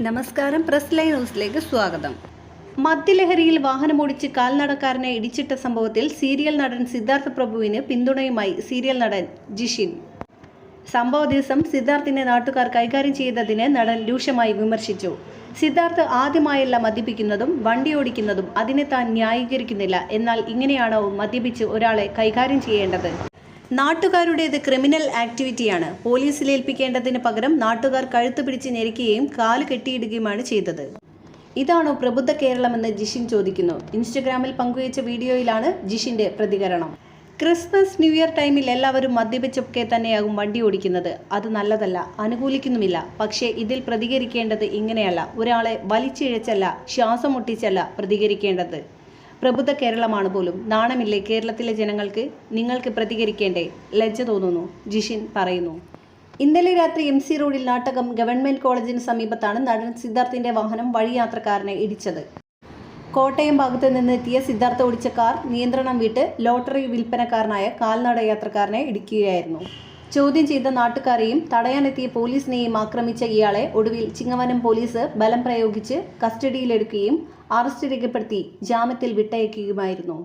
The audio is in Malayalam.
നമസ്കാരം, പ്രസ് ലൈൻ ന്യൂസിലേക്ക് സ്വാഗതം. മദ്യലഹരിയിൽ വാഹനമോടിച്ച് കാൽനടക്കാരനെ ഇടിച്ചിട്ട സംഭവത്തിൽ സീരിയൽ നടൻ സിദ്ധാർത്ഥ് പ്രഭുവിന് പിന്തുണയുമായി സീരിയൽ നടൻ ജിഷിൻ. സംഭവ ദിവസം സിദ്ധാർത്ഥിനെ നാട്ടുകാർ കൈകാര്യം ചെയ്തതിന് നടൻ രൂക്ഷമായി വിമർശിച്ചു. സിദ്ധാർത്ഥ് ആദ്യമായല്ല മദ്യപിക്കുന്നതും വണ്ടി ഓടിക്കുന്നതും, അതിനെ താൻ ന്യായീകരിക്കുന്നില്ല. എന്നാൽ ഇങ്ങനെയാണോ മദ്യപിച്ച് ഒരാളെ കൈകാര്യം ചെയ്യേണ്ടത്? നാട്ടുകാരുടേത് ക്രിമിനൽ ആക്ടിവിറ്റിയാണ്. പോലീസിൽ ഏൽപ്പിക്കേണ്ടതിന് പകരം നാട്ടുകാർ കഴുത്ത് പിടിച്ച് ഞെരിക്കുകയും കാല് കെട്ടിയിടുകയുമാണ് ചെയ്തത്. ഇതാണോ പ്രബുദ്ധ കേരളമെന്ന് ജിഷിൻ ചോദിക്കുന്നു. ഇൻസ്റ്റഗ്രാമിൽ പങ്കുവച്ച വീഡിയോയിലാണ് ജിഷിന്റെ പ്രതികരണം. ക്രിസ്മസ്, ന്യൂ ഇയർ ടൈമിൽ എല്ലാവരും മദ്യപിച്ചൊക്കെ തന്നെയാകും വണ്ടി ഓടിക്കുന്നത്. അത് നല്ലതല്ല, അനുകൂലിക്കുന്നുമില്ല. പക്ഷേ ഇതിൽ പ്രതികരിക്കേണ്ടത് ഇങ്ങനെയല്ല. ഒരാളെ വലിച്ചിഴച്ചല്ല, ശ്വാസം മുട്ടിച്ചല്ല പ്രതികരിക്കേണ്ടത്. പ്രബുദ്ധ കേരളമാണ് പോലും. നാണമില്ലേ കേരളത്തിലെ ജനങ്ങൾക്ക്? നിങ്ങൾക്ക് പ്രതികരിക്കേണ്ടേ? ലജ്ജ തോന്നുന്നു, ജിഷിൻ പറയുന്നു. ഇന്നലെ രാത്രി MC റോഡിൽ നാട്ടകം ഗവൺമെന്റ് കോളേജിന് സമീപത്താണ് നടൻ സിദ്ധാർത്ഥിന്റെ വാഹനം വഴിയാത്രക്കാരനെ ഇടിച്ചത്. കോട്ടയം ഭാഗത്ത് നിന്ന് എത്തിയ സിദ്ധാർത്ഥ ഓടിച്ച കാർ നിയന്ത്രണം വിട്ട് ലോട്ടറി വിൽപ്പനക്കാരനായ കാൽനട യാത്രക്കാരനെ ഇടിക്കുകയായിരുന്നു. ചോദ്യം ചെയ്ത നാട്ടുകാരെയും തടയാനെത്തിയ പോലീസിനെയും ആക്രമിച്ച ഇയാളെ ഒടുവിൽ ചിങ്ങവനം പോലീസ് ബലം പ്രയോഗിച്ച് കസ്റ്റഡിയിലെടുക്കുകയും അറസ്റ്റ് രേഖപ്പെടുത്തി ജാമ്യത്തിൽ വിട്ടയക്കുകയുമായിരുന്നു.